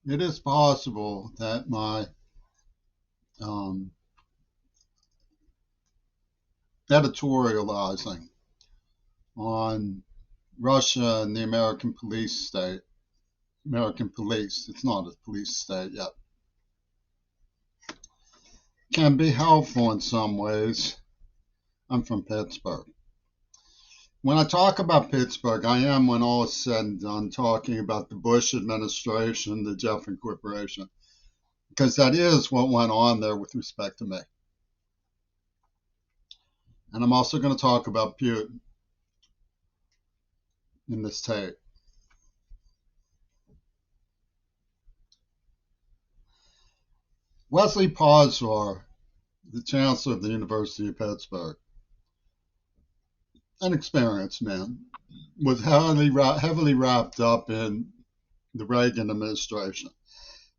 It is possible that my um, editorializing on Russia and the American police, it's not a police state yet, can be helpful in some ways. I'm from Pittsburgh. When I talk about Pittsburgh, I am, when all is said and done, talking about the Bush administration, the Jeffrey Corporation, because that is what went on there with respect to me. And I'm also going to talk about Putin in this tape. Wesley Posvar, the chancellor of the University of Pittsburgh, an experienced man, was heavily wrapped up in the Reagan administration.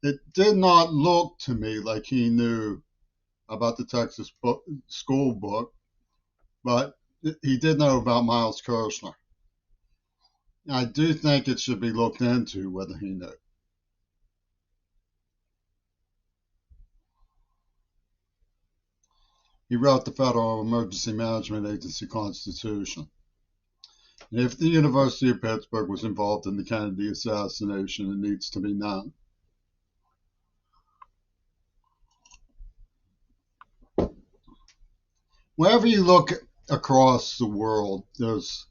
It did not look to me like he knew about the Texas school book, but he did know about Miles Kirshner. I do think it should be looked into whether he knew. He wrote the Federal Emergency Management Agency Constitution. If the University of Pittsburgh was involved in the Kennedy assassination, it needs to be known. Wherever you look across the world, there's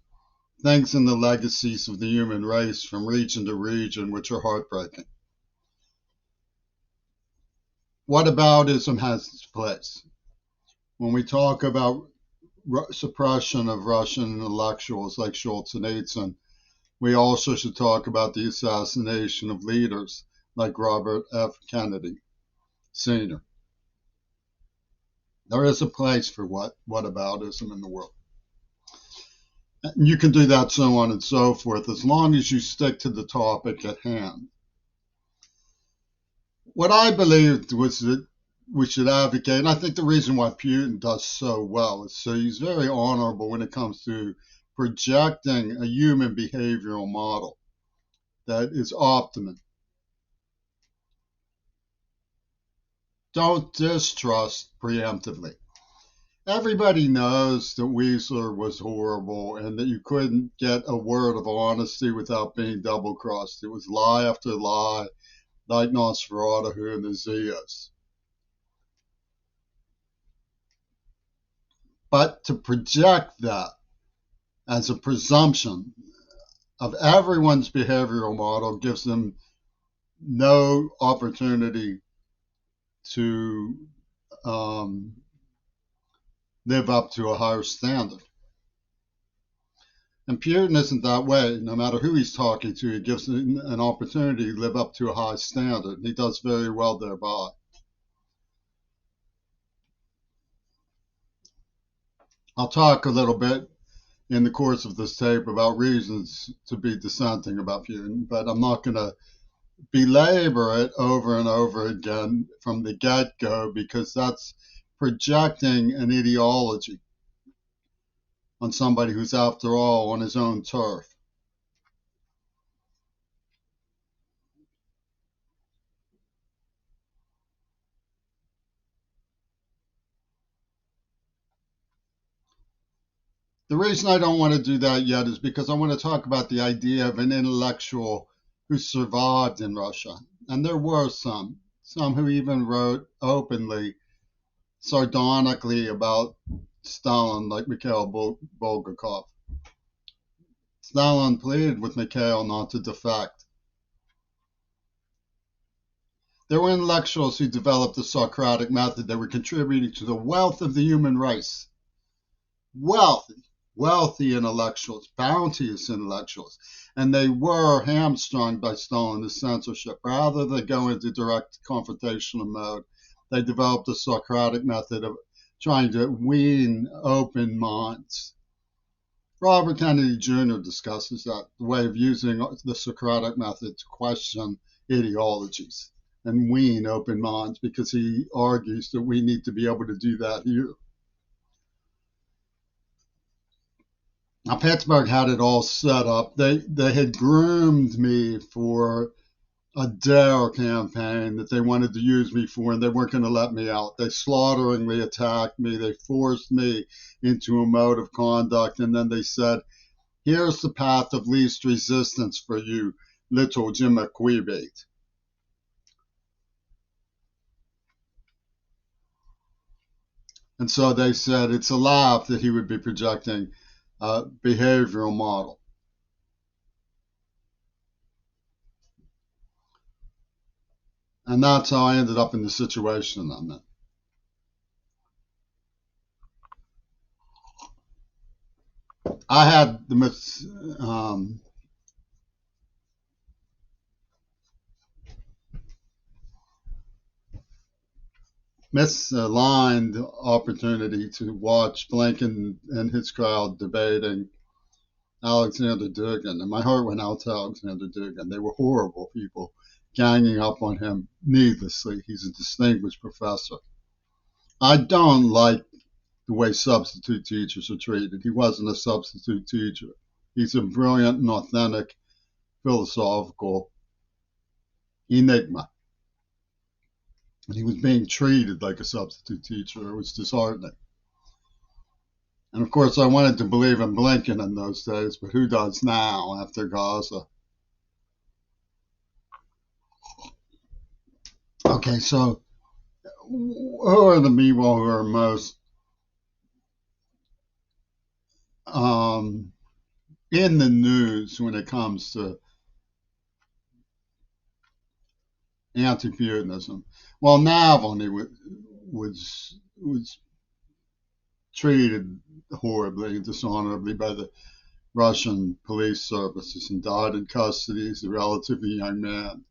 things in the legacies of the human race from region to region which are heartbreaking. Whataboutism has its place. When we talk about suppression of Russian intellectuals like Solzhenitsyn, we also should talk about the assassination of leaders like Robert F. Kennedy Sr. There is a place for whataboutism in the world. And you can do that, so on and so forth, as long as you stick to the topic at hand. What I believed was that we should advocate, and I think the reason why Putin does so well is so he's very honorable when it comes to projecting a human behavioral model that is optimum. Don't distrust preemptively. Everybody knows that Weasler was horrible and that you couldn't get a word of honesty without being double crossed. It was lie after lie, like Nosferatu and the Zeus. But to project that as a presumption of everyone's behavioral model gives them no opportunity to live up to a higher standard. And Putin isn't that way. No matter who he's talking to, he gives them an opportunity to live up to a high standard. He does very well thereby. I'll talk a little bit in the course of this tape about reasons to be dissenting about Putin, but I'm not going to belabor it over and over again from the get-go because that's projecting an ideology on somebody who's, after all, on his own turf. The reason I don't want to do that yet is because I want to talk about the idea of an intellectual who survived in Russia. And there were some who even wrote openly, sardonically about Stalin, like Mikhail Bulgakov. Stalin pleaded with Mikhail not to defect. There were intellectuals who developed the Socratic method that were contributing to the wealth of the human race. Wealthy intellectuals, bounteous intellectuals, and they were hamstrung by Stalinist censorship. Rather than go into direct confrontational mode, they developed a Socratic method of trying to wean open minds. Robert Kennedy Jr. discusses that, the way of using the Socratic method to question ideologies and wean open minds, because he argues that we need to be able to do that here. Now, Pittsburgh had it all set up. They had groomed me for a dare campaign that they wanted to use me for, and they weren't going to let me out. They slaughteringly attacked me. They forced me into a mode of conduct, and then they said, here's the path of least resistance for you, little Jimmiquibate. And so they said it's a laugh that he would be projecting a behavioral model. And that's how I ended up in the situation I'm in. I had the misaligned opportunity to watch Blinken and his crowd debating Alexander Dugin, and my heart went out to Alexander Dugin. They were horrible people ganging up on him needlessly. He's a distinguished professor. I don't like the way substitute teachers are treated. He wasn't a substitute teacher. He's a brilliant and authentic philosophical enigma. And he was being treated like a substitute teacher. It was disheartening. And of course, I wanted to believe in Blinken in those days, but who does now after Gaza? Okay, so who are the people who are most in the news when it comes to anti-Putinism? Well, Navalny was treated horribly and dishonorably by the Russian police services and died in custody as a relatively young man.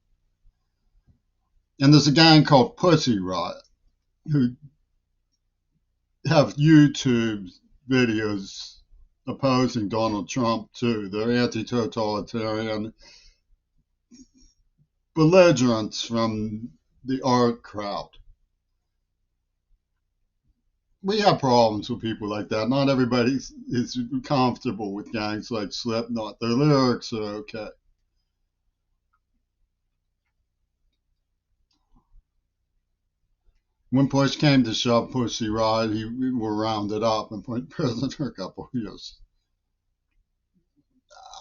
And there's a gang called Pussy Riot who have YouTube videos opposing Donald Trump too. They're anti-totalitarian belligerents from the art crowd. We have problems with people like that. Not everybody is comfortable with gangs like Slipknot. Their lyrics are okay. When push came to shove, Pussy Riot, he were rounded up and put in prison for a couple of years.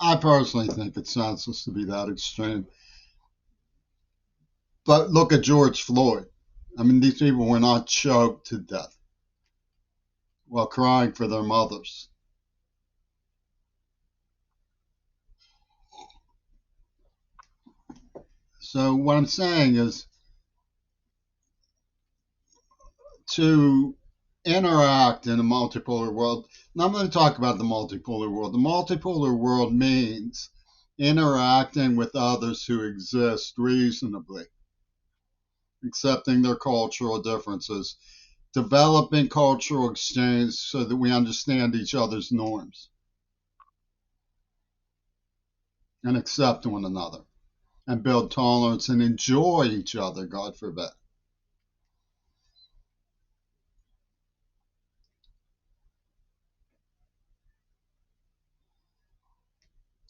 I personally think it's senseless to be that extreme. But look at George Floyd. I mean, these people were not choked to death while crying for their mothers. So what I'm saying is to interact in a multipolar world. Now I'm going to talk about the multipolar world. The multipolar world means interacting with others who exist reasonably, accepting their cultural differences, developing cultural exchange so that we understand each other's norms and accept one another and build tolerance and enjoy each other, God forbid.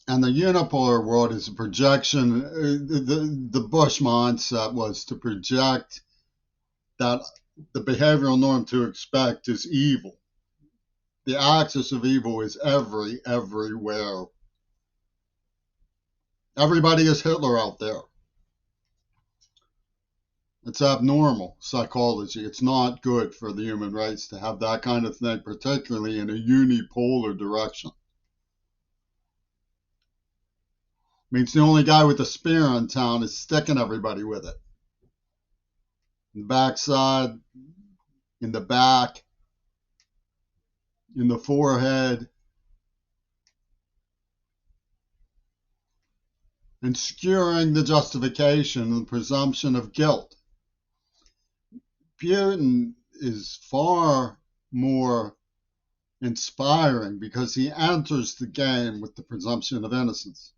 And the unipolar world is a projection. The Bush mindset was to project that the behavioral norm to expect is evil. The axis of evil is everywhere. Everybody is Hitler out there. It's abnormal psychology. It's not good for the human race to have that kind of thing, particularly in a unipolar direction. Means the only guy with a spear in town is sticking everybody with it. In the backside, in the back, in the forehead, and skewering the justification and the presumption of guilt. Putin is far more inspiring because he enters the game with the presumption of innocence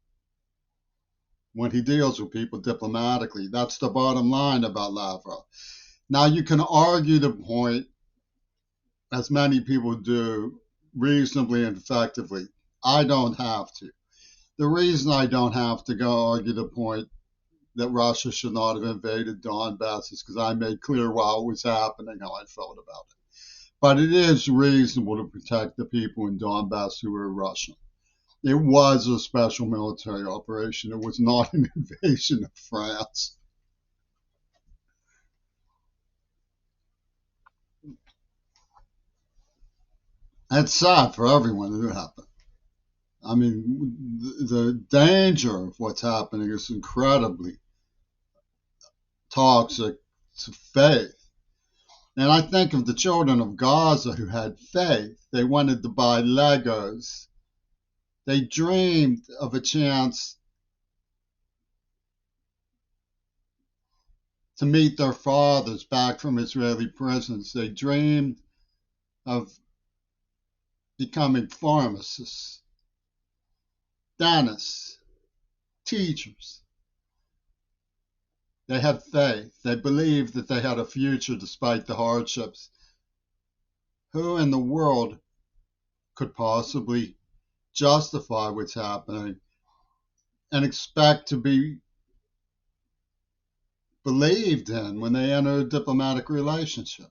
when he deals with people diplomatically. That's the bottom line about Lavrov. Now, you can argue the point, as many people do, reasonably and effectively. I don't have to. The reason I don't have to go argue the point that Russia should not have invaded Donbass is because I made clear while it was happening how I felt about it. But it is reasonable to protect the people in Donbass who were Russian. It was a special military operation. It was not an invasion of France. It's sad for everyone who happened. I mean, the danger of what's happening is incredibly toxic to faith. And I think of the children of Gaza who had faith. They wanted to buy Legos. They dreamed of a chance to meet their fathers back from Israeli prisons. They dreamed of becoming pharmacists, dentists, teachers. They had faith. They believed that they had a future despite the hardships. Who in the world could possibly justify what's happening and expect to be believed in when they enter a diplomatic relationship?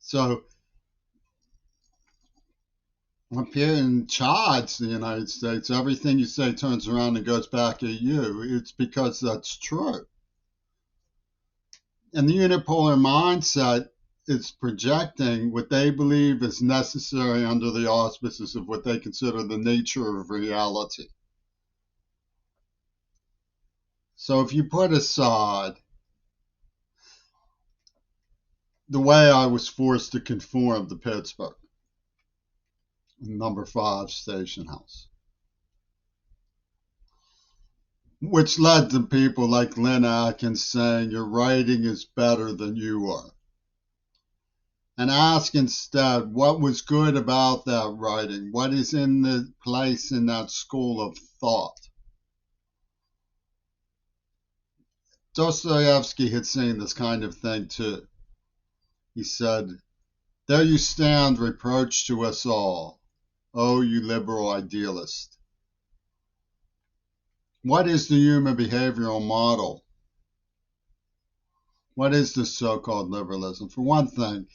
So when Putin chides the United States, everything you say turns around and goes back at you. It's because that's true. And the unipolar mindset is projecting what they believe is necessary under the auspices of what they consider the nature of reality. So if you put aside the way I was forced to conform to Pittsburgh, number 5 station house, which led to people like Lynn Atkins saying your writing is better than you are. And ask instead what was good about that writing, what is in the place in that school of thought. Dostoevsky had seen this kind of thing too. He said, "There you stand, reproach to us all, oh, you liberal idealist. What is the human behavioral model? What is this so-called liberalism? For one thing,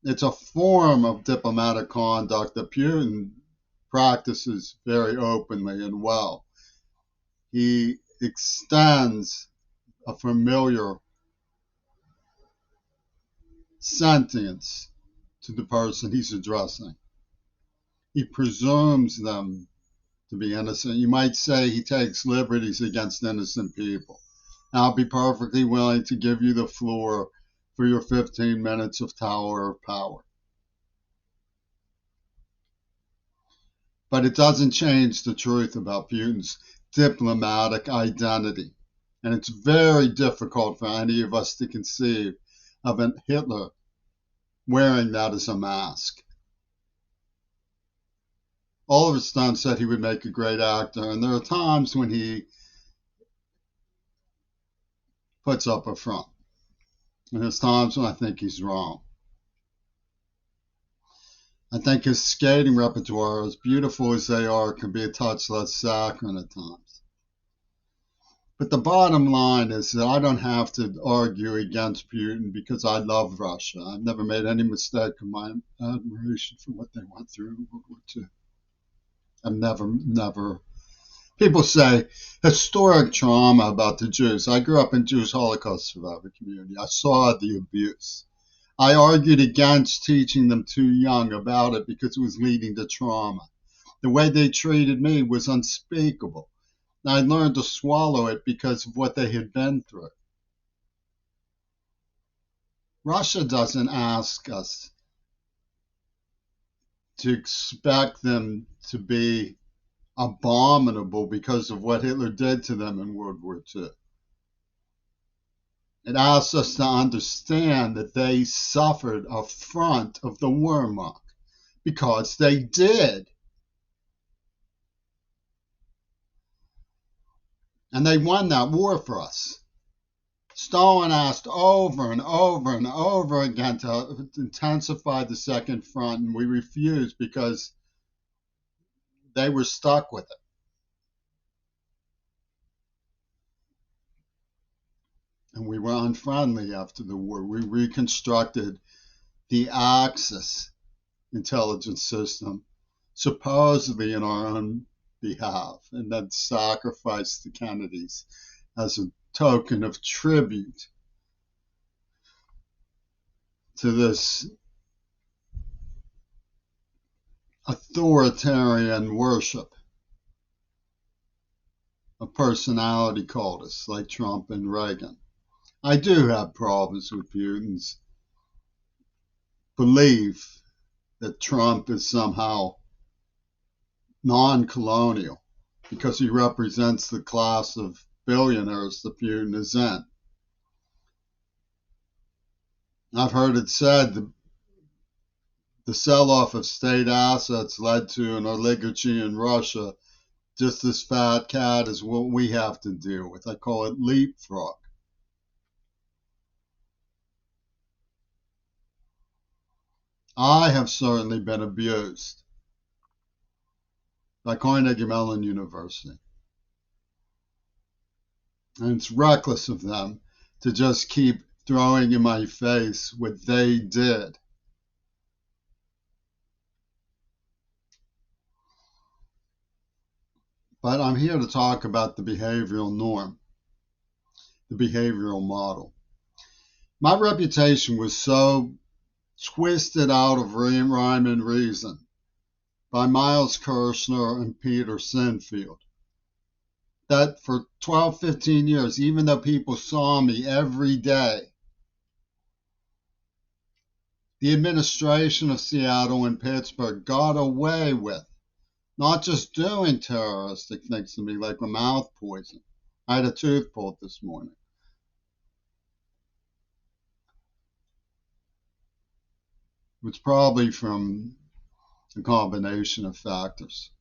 it's a form of diplomatic conduct that Putin practices very openly and well. He extends a familiar sentience to the person he's addressing. He presumes them to be innocent. You might say he takes liberties against innocent people. I'll be perfectly willing to give you the floor for your 15 minutes of Tower of Power. But it doesn't change the truth about Putin's diplomatic identity. And it's very difficult for any of us to conceive of a Hitler wearing that as a mask. Oliver Stone said he would make a great actor, and there are times when he puts up a front. And there's times when I think he's wrong. I think his skating repertoire, as beautiful as they are, can be a touch less saccharine at times. But the bottom line is that I don't have to argue against Putin because I love Russia. I've never made any mistake in my admiration for what they went through in World War II. I've never. People say historic trauma about the Jews. I grew up in Jewish Holocaust survivor community. I saw the abuse. I argued against teaching them too young about it because it was leading to trauma. The way they treated me was unspeakable. I learned to swallow it because of what they had been through. Russia doesn't ask us to expect them to be abominable because of what Hitler did to them in World War II. It asks us to understand that they suffered affront of the Wehrmacht because they did. And they won that war for us. Stalin asked over and over and over again to intensify the Second Front, and we refused because they were stuck with it. and we were unfriendly after the war. We reconstructed the Axis intelligence system, supposedly in our own behalf, and then sacrificed the Kennedys as a token of tribute to this authoritarian worship of personality cultists like Trump and Reagan. I do have problems with Putin's belief that Trump is somehow non-colonial because he represents the class of billionaires that Putin is in. I've heard it said the sell-off of state assets led to an oligarchy in Russia just as fat cat as what we have to deal with. I call it leapfrog. I have certainly been abused by Carnegie Mellon University. And it's reckless of them to just keep throwing in my face what they did. But I'm here to talk about the behavioral norm, the behavioral model. My reputation was so twisted out of rhyme and reason by Miles Kirshner and Peter Sinfield that for 12, 15 years, even though people saw me every day, the administration of Seattle and Pittsburgh got away with not just doing terroristic things to me like a mouth poison. I had a tooth pulled this morning. It's probably from a combination of factors.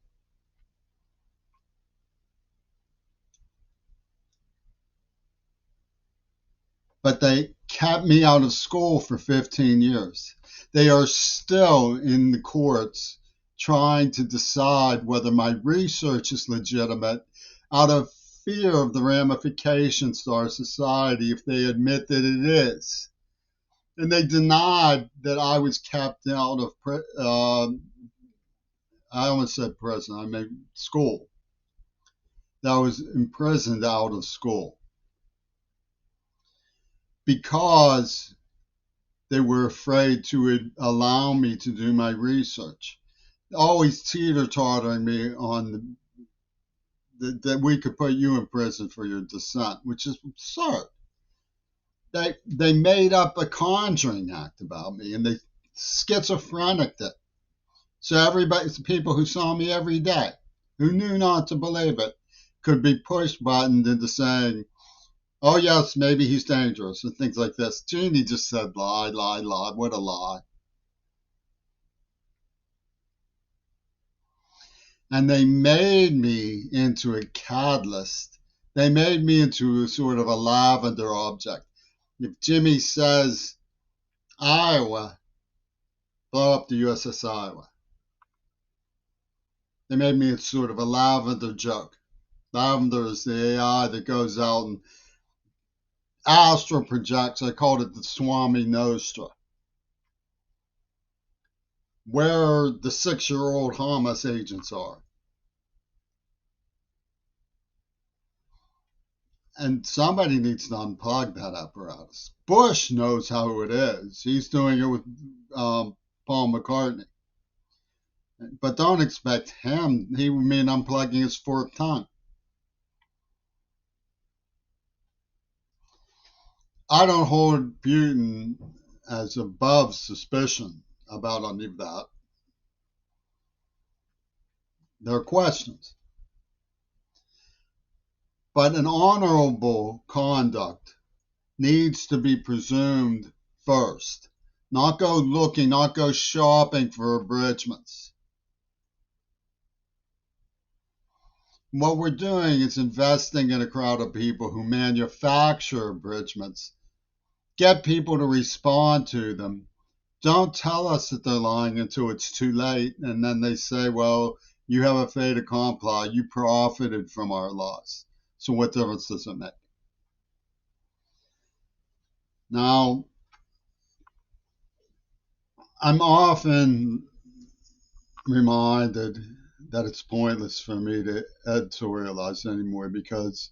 But they kept me out of school for 15 years. They are still in the courts trying to decide whether my research is legitimate out of fear of the ramifications to our society if they admit that it is. And they denied that I was kept out of, I almost said prison, I meant school. That I was imprisoned out of school. Because they were afraid to allow me to do my research. Always teeter-tottering me on that we could put you in prison for your dissent, which is absurd. They made up a conjuring act about me, and they schizophrenicked it. So everybody, people who saw me every day, who knew not to believe it, could be push-buttoned into saying, oh, yes, maybe he's dangerous, and things like this. Jeannie just said lie, lie, lie. What a lie. And they made me into a catalyst. They made me into a sort of a lavender object. If Jimmy says Iowa, blow up the USS Iowa. They made me sort of a lavender joke. Lavender is the AI that goes out and astral projects. I called it the Swami Nostra, where the 6-year-old Hamas agents are. And somebody needs to unplug that apparatus. Bush knows how it is. He's doing it with Paul McCartney. But don't expect him. He would mean unplugging his forked tongue. I don't hold Putin as above suspicion about any of that. There are questions. But an honorable conduct needs to be presumed first. Not go looking, not go shopping for abridgments. What we're doing is investing in a crowd of people who manufacture abridgments, get people to respond to them. Don't tell us that they're lying until it's too late, and then they say, well, you have a fait accompli, you profited from our loss. So what difference does it make? Now, I'm often reminded that it's pointless for me to editorialize anymore because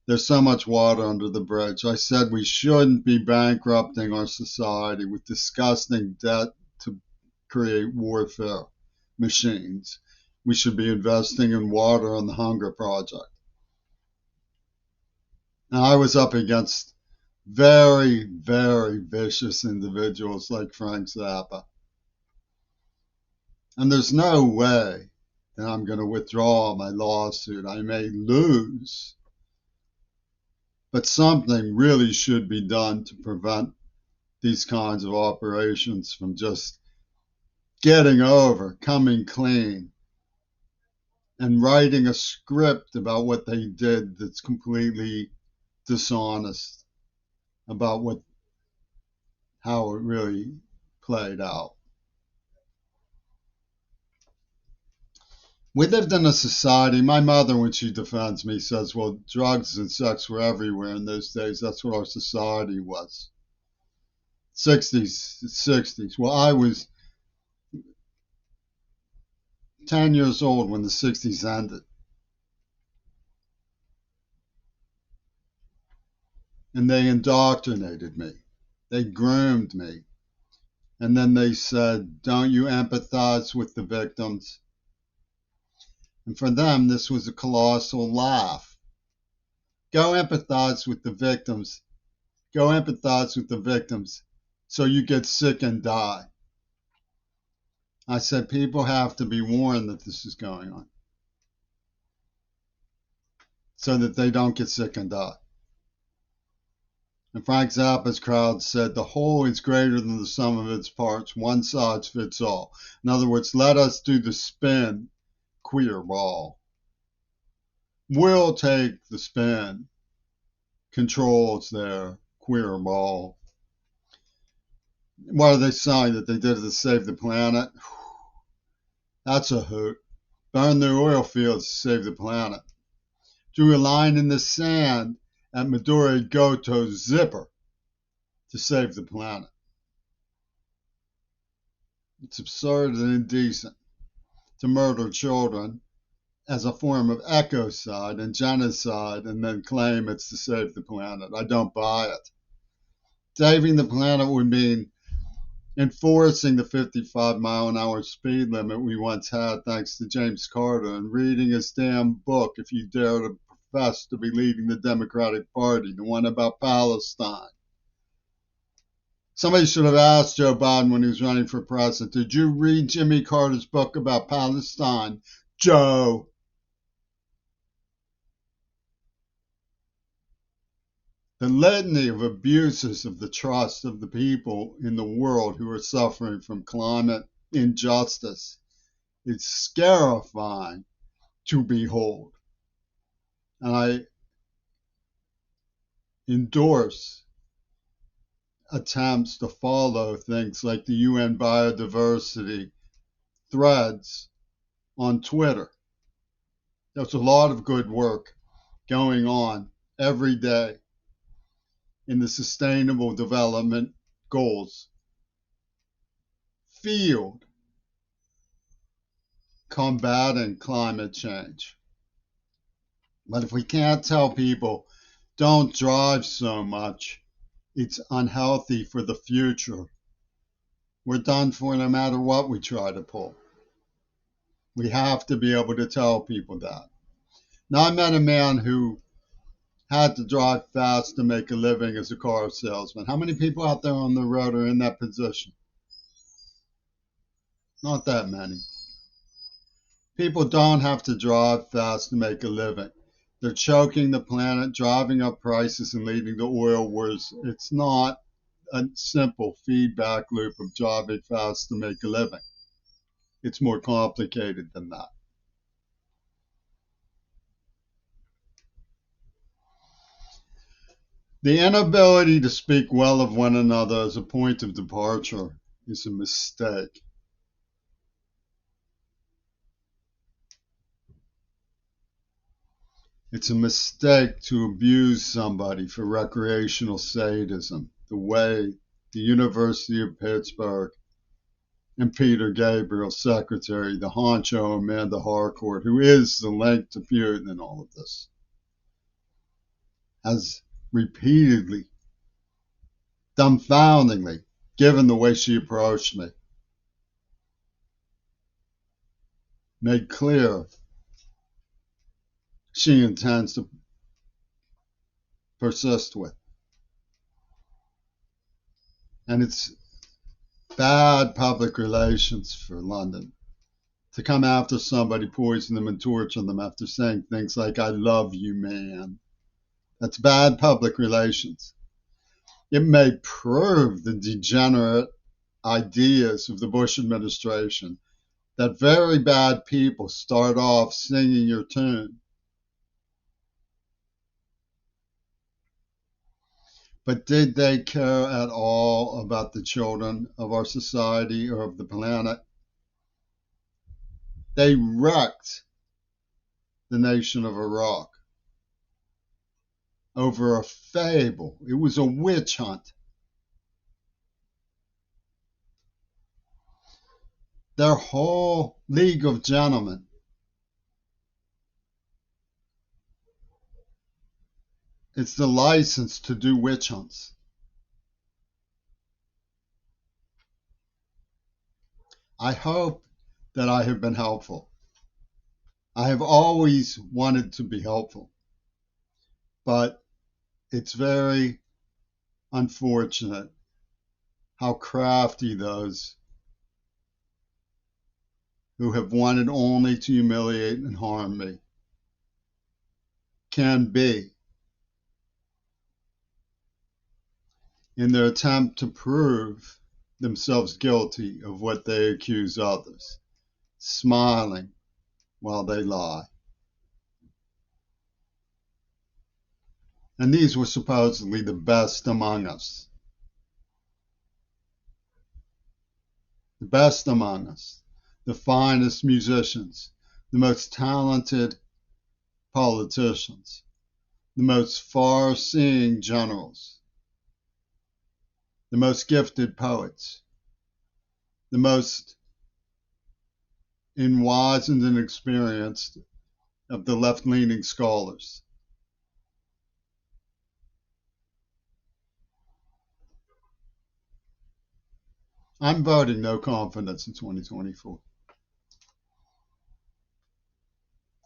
there's so much water under the bridge. I said we shouldn't be bankrupting our society with disgusting debt to create warfare machines. We should be investing in water on the Hunger Project. And I was up against very, very vicious individuals like Frank Zappa. And there's no way that I'm going to withdraw my lawsuit. I may lose, but something really should be done to prevent these kinds of operations from just getting over, coming clean, and writing a script about what they did that's completely dishonest about how it really played out. We lived in a society, my mother, when she defends me, says, well, drugs and sex were everywhere in those days. That's what our society was. 60s. Well, I was 10 years old when the 60s ended. And they indoctrinated me. They groomed me. And then they said, don't you empathize with the victims? And for them, this was a colossal laugh. Go empathize with the victims. Go empathize with the victims so you get sick and die. I said, people have to be warned that this is going on so that they don't get sick and die. And Frank Zappa's crowd said, the whole is greater than the sum of its parts. One size fits all. In other words, let us do the spin, queer ball. We'll take the spin. Control's there, queer ball. What are they saying? That they did it to save the planet? That's a hoot. Burn the oil fields to save the planet. Drew a line in the sand at Maduro Goto's zipper to save the planet. It's absurd and indecent to murder children as a form of ecocide and genocide and then claim it's to save the planet. I don't buy it. Saving the planet would mean enforcing the 55-mile-an-hour speed limit we once had thanks to James Carter and reading his damn book if you dare to profess to be leading the Democratic Party, the one about Palestine. Somebody should have asked Joe Biden when he was running for president, did you read Jimmy Carter's book about Palestine, Joe? The litany of abuses of the trust of the people in the world who are suffering from climate injustice is scarifying to behold. And I endorse attempts to follow things like the UN biodiversity threads on Twitter. There's a lot of good work going on every day in the Sustainable Development Goals field combating climate change. But if we can't tell people, don't drive so much, it's unhealthy for the future, we're done for no matter what we try to pull. We have to be able to tell people that. Now, I met a man who had to drive fast to make a living as a car salesman. How many people out there on the road are in that position? Not that many. People don't have to drive fast to make a living. They're choking the planet, driving up prices, and leading to oil wars. It's not a simple feedback loop of driving fast to make a living. It's more complicated than that. The inability to speak well of one another as a point of departure is a mistake. It's a mistake to abuse somebody for recreational sadism. the way the University of Pittsburgh and Peter Gabriel, secretary, the honcho Amanda Harcourt, who is the link to Putin in all of this, has repeatedly, dumbfoundingly, given the way she approached me, made clear she intends to persist with. And it's bad public relations for London to come after somebody, poison them, and torture them after saying things like, I love you, man. That's bad public relations. It may prove the degenerate ideas of the Bush administration that very bad people start off singing your tune. But did they care at all about the children of our society or of the planet? They wrecked the nation of Iraq over a fable. It was a witch hunt. Their whole League of Gentlemen is the license to do witch hunts. I hope that I have been helpful. I have always wanted to be helpful, but it's very unfortunate how crafty those who have wanted only to humiliate and harm me can be in their attempt to prove themselves guilty of what they accuse others, smiling while they lie. And these were supposedly the best among us. The best among us, the finest musicians, the most talented politicians, the most far-seeing generals, the most gifted poets, the most enlightened and experienced of the left-leaning scholars. I'm voting no confidence in 2024.